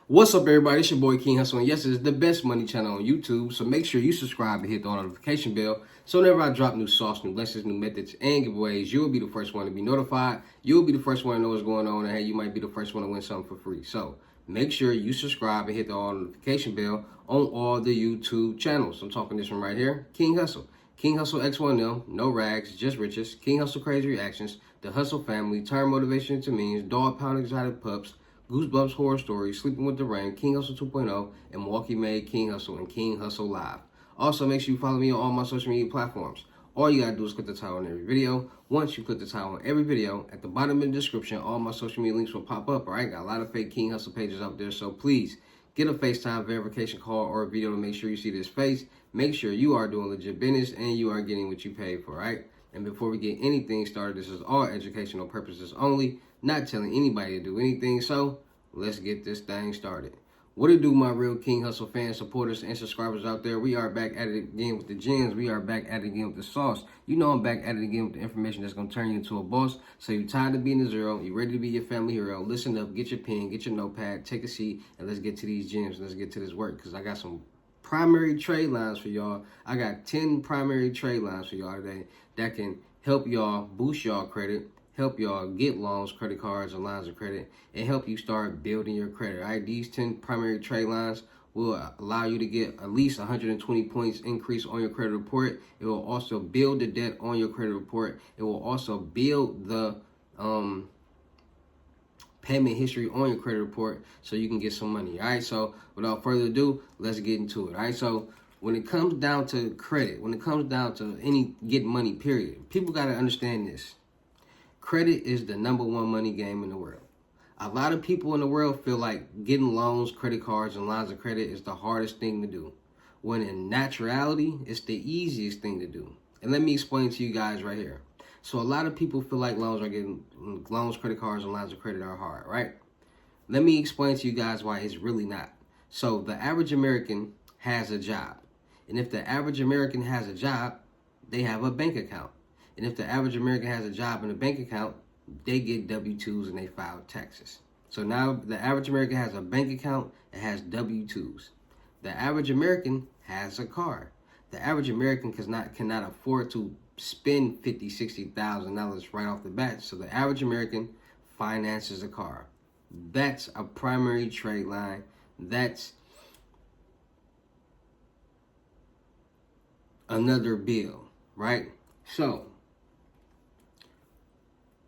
What's up, everybody? It's your boy King Hussle, and yes, it's the best money channel on YouTube. So make sure you subscribe and hit the notification bell. So whenever I drop new sauce, new lessons, new methods, and giveaways, you'll be the first one to be notified. You'll be the first one to know what's going on, and hey, you might be the first one to win something for free. So make sure you subscribe and hit the notification bell on all the YouTube channels. I'm talking this one right here, King Hussle. King Hussle X1L, no rags, just riches. King Hussle Crazy Reactions, the Hussle Family, Turn Motivation into Means, Dog Pound Exotic Pups, Goosebumps Horror Stories, Sleeping with the Rain, King Hussle 2.0, and Milwaukee Made King Hussle and King Hussle Live. Also, make sure you follow me on all my social media platforms. All you gotta do is click the title on every video. Once you click the title on every video, at the bottom of the description, all my social media links will pop up, all right? Got a lot of fake King Hussle pages out there, so please get a FaceTime verification call or a video to make sure you see this face. Make sure you are doing legit business and you are getting what you paid for, right? And before we get anything started, this is all educational purposes only, not telling anybody to do anything, so let's get this thing started. What it do, my real King Hussle fans, supporters, and subscribers out there? We are back at it again with the gems. We are back at it again with the sauce. You know I'm back at it again with the information that's going to turn you into a boss. So you're tired of being a zero. You're ready to be your family hero. Listen up. Get your pen. Get your notepad. Take a seat. And let's get to these gems. Let's get to this work because I got some primary trade lines for y'all. I got 10 primary trade lines for y'all today that can help y'all boost y'all credit, help y'all get loans, credit cards, and lines of credit, and help you start building your credit. All right, these 10 primary trade lines will allow you to get at least 120 points increase on your credit report. It will also build the debt on your credit report. It will also build the payment history on your credit report so you can get some money. All right, so without further ado, let's get into it. All right, so when it comes down to credit, when it comes down to any get money, period, people got to understand this. Credit is the #1 money game in the world. A lot of people in the world feel like getting loans, credit cards, and lines of credit is the hardest thing to do, when in naturality, it's the easiest thing to do. And let me explain to you guys right here. So a lot of people feel like loans, credit cards, and lines of credit are hard, right? Let me explain to you guys why it's really not. So the average American has a job. And if the average American has a job, they have a bank account. And if the average American has a job and a bank account, they get W-2s and they file taxes. So now the average American has a bank account and has W-2s. The average American has a car. The average American cannot afford to spend $50,000, $60,000 right off the bat. So the average American finances a car. That's a primary trade line. That's another bill, right? So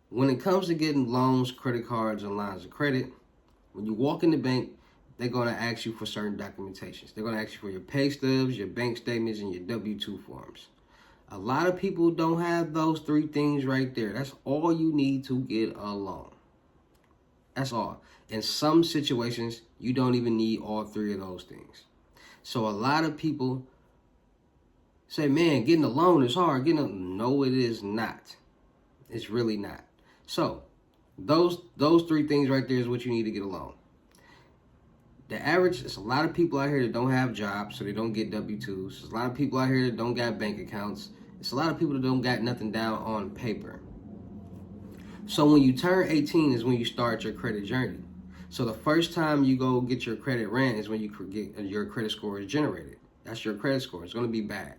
when it comes to getting loans, credit cards, and lines of credit, when you walk in the bank, they're going to ask you for certain documentations. They're going to ask you for your pay stubs, your bank statements, and your W-2 forms. A lot of people don't have those 3 things right there. That's all you need to get a loan. That's all. In some situations, you don't even need all 3 of those things. So a lot of people say, man, getting a loan is hard. No, it is not. It's really not. So those 3 things right there is what you need to get a loan. The average, there's a lot of people out here that don't have jobs, so they don't get W-2s. There's a lot of people out here that don't got bank accounts. It's a lot of people that don't got nothing down on paper. So when you turn 18 is when you start your credit journey. So the first time you go get your credit ran is when you get your credit score is generated. That's your credit score. It's going to be bad.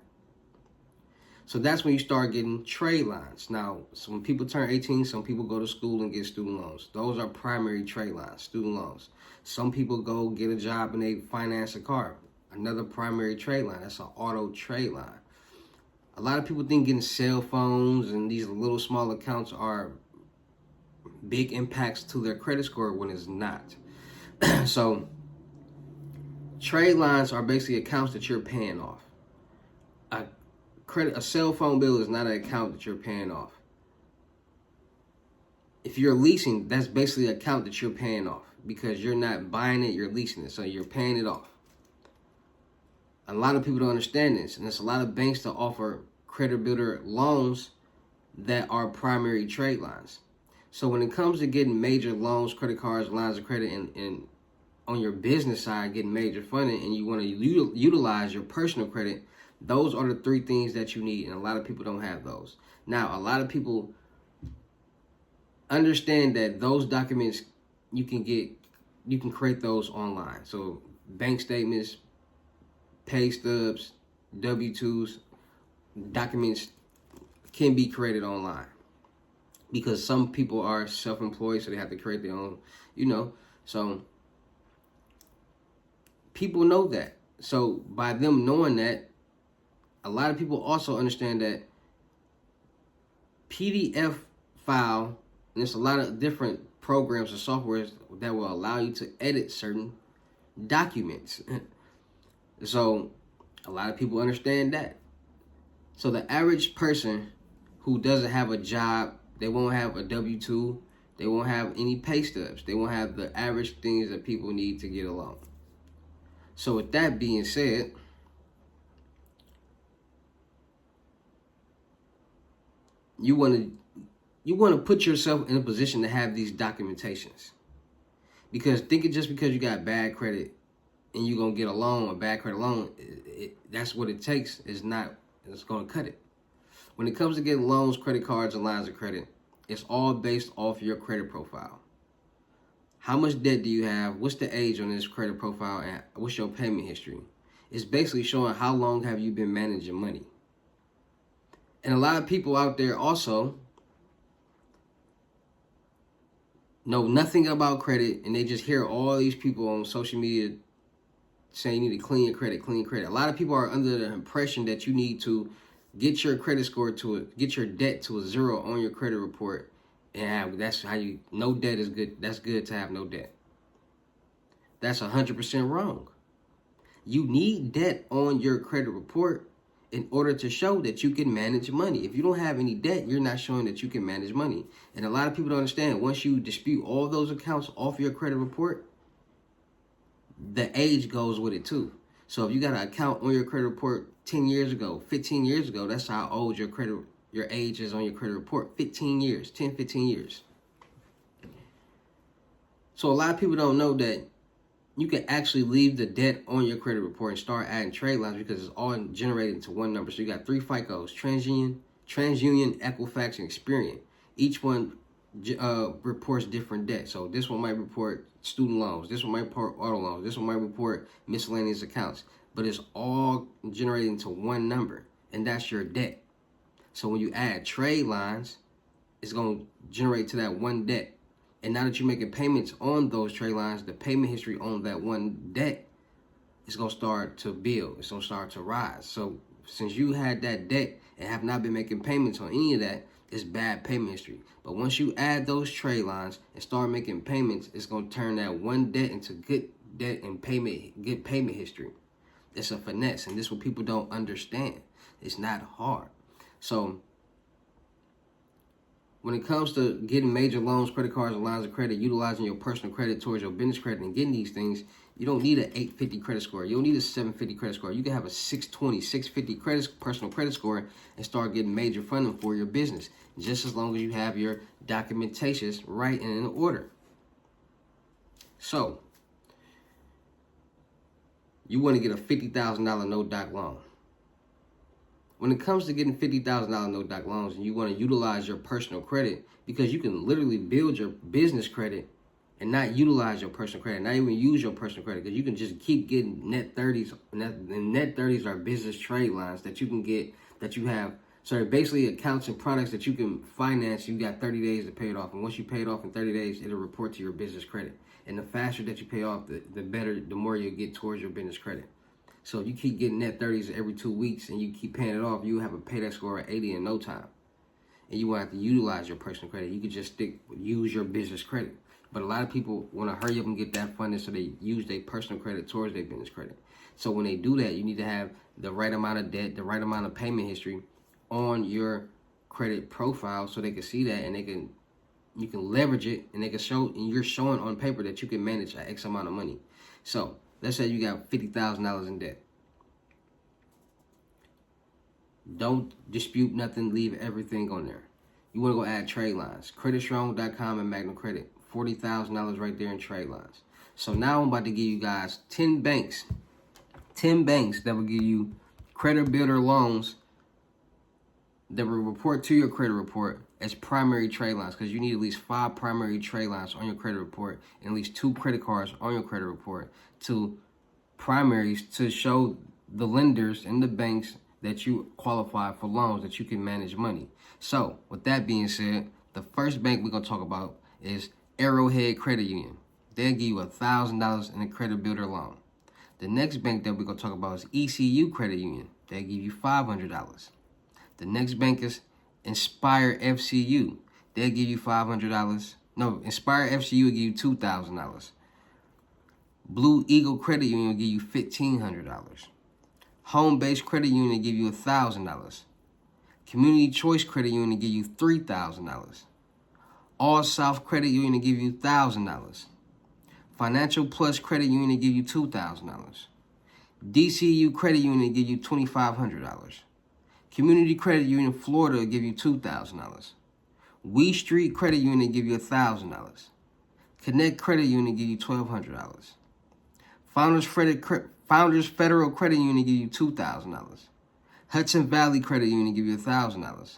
So that's when you start getting trade lines. Now, so when people turn 18, some people go to school and get student loans. Those are primary trade lines, student loans. Some people go get a job and they finance a car. Another primary trade line. That's an auto trade line. A lot of people think getting cell phones and these little small accounts are big impacts to their credit score when it's not. So trade lines are basically accounts that you're paying off. A cell phone bill is not an account that you're paying off. If you're leasing, that's basically an account that you're paying off because you're not buying it, you're leasing it, so you're paying it off. A lot of people don't understand this, and there's a lot of banks that offer credit builder loans that are primary trade lines. So when it comes to getting major loans, credit cards, lines of credit, and on your business side, getting major funding, and you want to utilize your personal credit, those are the 3 things that you need, and a lot of people don't have those. Now, a lot of people understand that those documents you can get you can create those online. So bank statements, pay stubs, W-2s, documents can be created online, because some people are self-employed, so they have to create their own, so people know that. So by them knowing that, a lot of people also understand that PDF file, and there's a lot of different programs and softwares that will allow you to edit certain documents. So a lot of people understand that. So the average person who doesn't have a job, they won't have a W-2, they won't have any pay stubs, they won't have the average things that people need to get along. So with that being said, you want to put yourself in a position to have these documentations. Because just because you got bad credit and you're going to get a loan, a bad credit loan, that's what it takes. It's going to cut it. When it comes to getting loans, credit cards, and lines of credit, it's all based off your credit profile. How much debt do you have? What's the age on this credit profile? And what's your payment history? It's basically showing how long have you been managing money. And a lot of people out there also know nothing about credit, and they just hear all these people on social media saying you need to clean your credit, clean your credit. A lot of people are under the impression that you need to get your credit score get your debt to a 0 on your credit report, and that's how no debt is good. That's good to have no debt. That's 100% wrong. You need debt on your credit report in order to show that you can manage money. If you don't have any debt, you're not showing that you can manage money. And a lot of people don't understand, once you dispute all those accounts off your credit report, the age goes with it too. So if you got an account on your credit report 10 years ago, 15 years ago, that's how old your age is on your credit report. 15 years, 10, 15 years. So a lot of people don't know that you can actually leave the debt on your credit report and start adding trade lines, because it's all generated into one number. So you got 3 FICOs: TransUnion, Equifax, and Experian. Each one reports different debt. So this one might report student loans, this one might report auto loans, this one might report miscellaneous accounts, but it's all generated into one number, and that's your debt. So when you add trade lines, it's going to generate to that one debt. And now that you're making payments on those trade lines, the payment history on that one debt is going to start to build. It's going to start to rise. So since you had that debt and have not been making payments on any of that, it's bad payment history. But once you add those trade lines and start making payments, it's going to turn that one debt into good debt and good payment history. It's a finesse, and this is what people don't understand. It's not hard. So when it comes to getting major loans, credit cards, and lines of credit, utilizing your personal credit towards your business credit and getting these things, you don't need an 850 credit score. You don't need a 750 credit score. You can have a 620, 650 personal credit score and start getting major funding for your business, just as long as you have your documentations right and in order. So you want to get a $50,000 no-doc loan. When it comes to getting $50,000 no-doc loans, and you want to utilize your personal credit, because you can literally build your business credit and not utilize your personal credit, not even use your personal credit, because you can just keep getting net 30s. And net 30s are business trade lines that you can get, that you have. So basically accounts and products that you can finance. You got 30 days to pay it off. And once you pay it off in 30 days, it'll report to your business credit. And the faster that you pay off, the better, the more you'll get towards your business credit. So if you keep getting net 30s every 2 weeks and you keep paying it off, you have a payback score of 80 in no time. And you won't have to utilize your personal credit. You could just use your business credit. But a lot of people want to hurry up and get that funding, so they use their personal credit towards their business credit. So when they do that, you need to have the right amount of debt, the right amount of payment history on your credit profile, so they can see that, and you can leverage it, and they can show, and you're showing on paper that you can manage an X amount of money. So let's say you got $50,000 in debt. Don't dispute nothing. Leave everything on there. You want to go add trade lines. CreditStrong.com and Magnum Credit. $40,000 right there in trade lines. So now I'm about to give you guys 10 banks. 10 banks that will give you credit builder loans that will report to your credit report as primary trade lines, because you need at least 5 primary trade lines on your credit report and at least 2 credit cards on your credit report to primaries to show the lenders and the banks that you qualify for loans, that you can manage money. So with that being said, the first bank we're going to talk about is Arrowhead Credit Union. They'll give you $1,000 in a credit builder loan. The next bank that we're going to talk about is ECU Credit Union. They'll give you $500. The next bank is Inspire FCU. They'll give you $500. No, Inspire FCU will give you $2,000. Blue Eagle Credit Union will give you $1,500. Home Base Credit Union will give you $1,000. Community Choice Credit Union will give you $3,000. All South Credit Union will give you $1,000. Financial Plus Credit Union will give you $2,000. DCU Credit Union will give you $2,500. Community Credit Union Florida will give you $2,000. We Street Credit Union will give you $1,000. Connect Credit Union will give you $1,200. Founders Federal Credit Union will give you $2,000. Hudson Valley Credit Union will give you $1,000.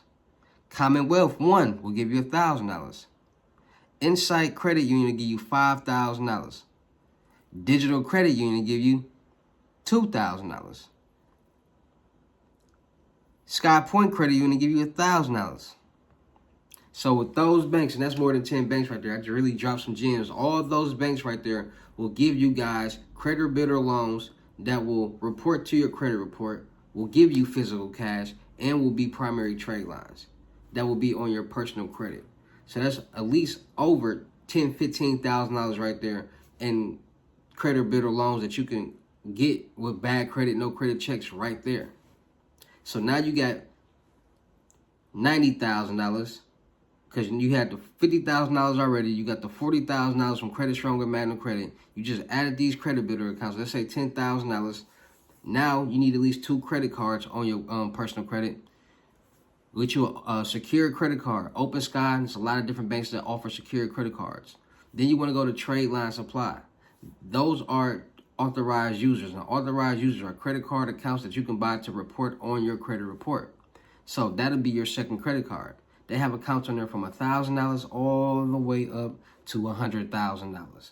Commonwealth One will give you $1,000. Insight Credit Union will give you $5,000. Digital Credit Union will give you $2,000. Sky Point Credit Union will give you $1,000. So with those banks, and that's more than 10 banks right there, I just really dropped some gems. All of those banks right there will give you guys credit builder loans that will report to your credit report, will give you physical cash, and will be primary trade lines that will be on your personal credit. So that's at least over $10,000, $15,000 right there in credit builder loans that you can get with bad credit, no credit checks right there. So now you got $90,000 because you had the $50,000 already. You got the $40,000 from Credit Stronger Magnum Credit. You just added these credit builder accounts. Let's say $10,000. Now you need at least 2 credit cards on your personal credit. Get you a secure credit card. Open Sky, there's a lot of different banks that offer secure credit cards. Then you want to go to Tradelines Supply. Those are authorized users. Now, authorized users are credit card accounts that you can buy to report on your credit report. So that'll be your second credit card. They have accounts on there from $1,000 all the way up to $100,000.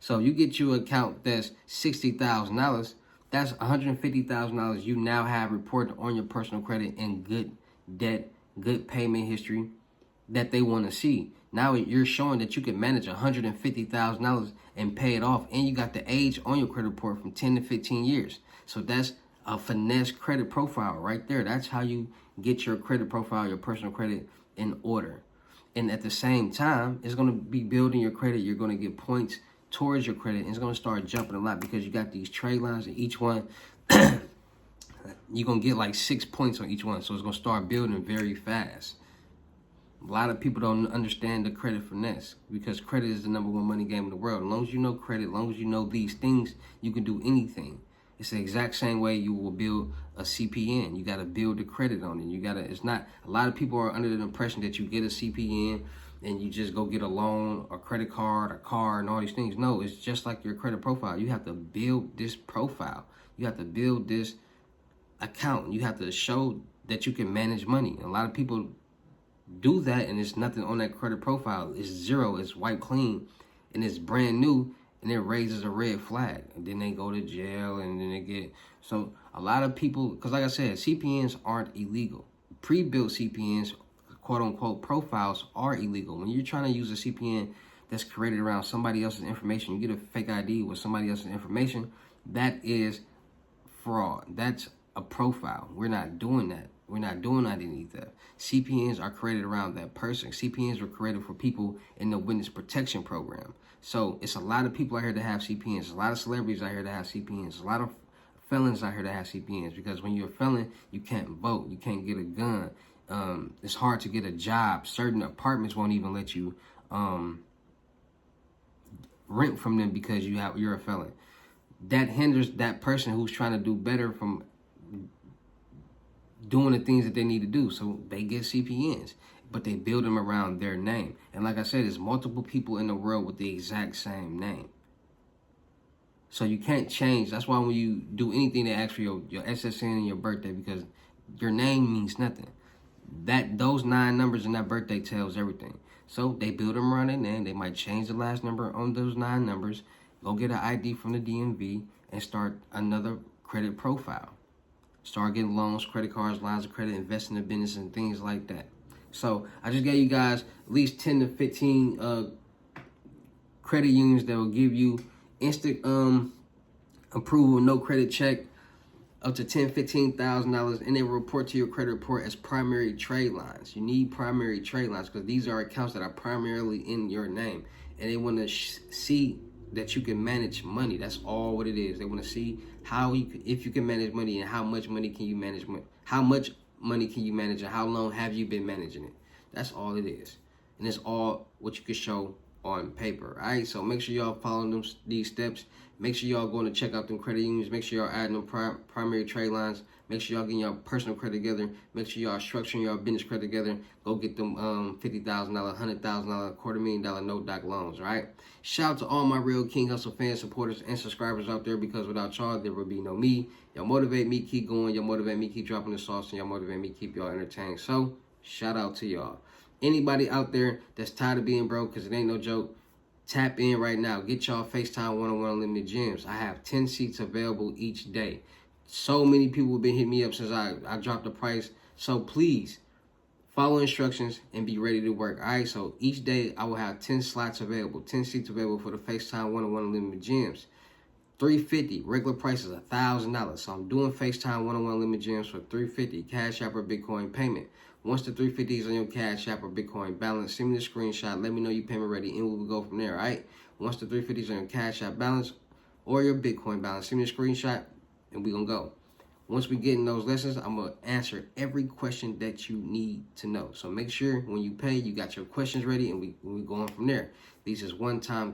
So if you get you an account that's $60,000, that's $150,000 you now have reported on your personal credit in good debt, good payment history that they want to see. Now you're showing that you can manage $150,000 and pay it off, and you got the age on your credit report from 10 to 15 years. So that's a finesse credit profile right there. That's how you get your credit profile, your personal credit in order. And at the same time, it's going to be building your credit. You're going to get points towards your credit, and it's going to start jumping a lot because you got these trade lines, and each one you're going to get like 6 points on each one. So it's going to start building very fast. A lot of people don't understand the credit finesse because credit is the #1 money game in the world. As long as you know credit, as long as you know these things, you can do anything. It's the exact same way you will build a CPN. You got to build the credit on it. It's not, a lot of people are under the impression that you get a CPN and you just go get a loan, a credit card, a car, and all these things. No, it's just like your credit profile. You have to build this profile. You have to build this account. You have to show that you can manage money. A lot of people do that and it's nothing on that credit profile. It's zero, it's wiped clean, and it's brand new, and it raises a red flag. And then they go to jail, and then they get... So a lot of people, because like I said, CPNs aren't illegal. Pre-built CPNs, quote-unquote, profiles are illegal. When you're trying to use a CPN that's created around somebody else's information, you get a fake ID with somebody else's information, that is fraud. That's a profile. We're not doing that. We're not doing identity theft. CPNs are created around that person. CPNs were created for people in the witness protection program. So it's a lot of people out here that have CPNs. A lot of celebrities out here that have CPNs. A lot of felons out here that have CPNs. Because when you're a felon, you can't vote. You can't get a gun. It's hard to get a job. Certain apartments won't even let you rent from them because you're a felon. That hinders that person who's trying to do better from doing the things that they need to do. So they get CPNs, but they build them around their name. And like I said, there's multiple people in the world with the exact same name. So you can't change. That's why when you do anything, they ask for your SSN and your birthday, because your name means nothing. those 9 numbers in that birthday tells everything. So they build them around their name. They might change the last number on those 9 numbers, go get an ID from the DMV, and start another credit profile. Start getting loans, credit cards, lines of credit, invest in the business, and things like that. So I just gave you guys at least 10 to 15 credit unions that will give you instant approval, no credit check, up to $10,000-$15,000, and they will report to your credit report as primary trade lines. You need primary trade lines because these are accounts that are primarily in your name, and they want to see that you can manage money. That's all what it is. They want to see if you can manage money, and how much money can you manage, how much money can you manage, and how long have you been managing it. That's all it is, and it's all what you can show on paper. All right, so make sure y'all follow these steps. Make sure y'all going to check out them credit unions. Make sure y'all adding them primary trade lines. Make sure y'all getting your personal credit together. Make sure y'all structuring your business credit together. Go get them $50,000, $100,000, $250,000 no-doc loans. All right. Shout out to all my real King Hussle fans, supporters, and subscribers out there, because without y'all, there would be no me. Y'all motivate me, keep going. Y'all motivate me, keep dropping the sauce, and y'all motivate me, keep y'all entertained. So shout out to y'all. Anybody out there that's tired of being broke, because it ain't no joke, tap in right now. Get y'all FaceTime one-on-one unlimited gyms. I have 10 seats available each day. So many people have been hitting me up since I dropped the price. So please follow instructions and be ready to work. All right, so each day I will have 10 slots available, 10 seats available for the FaceTime one-on-one unlimited gyms. $350, regular price is $1,000. So I'm doing FaceTime one-on-one unlimited gyms for $350, Cash App or Bitcoin payment. Once the $350 is on your Cash App or Bitcoin balance, send me the screenshot, let me know your payment ready, and we will go from there, all right? Once the $350 is on your Cash App balance or your Bitcoin balance, send me a screenshot, and we're going to go. Once we get in those lessons, I'm going to answer every question that you need to know. So make sure when you pay, you got your questions ready, and we going from there. These is one-time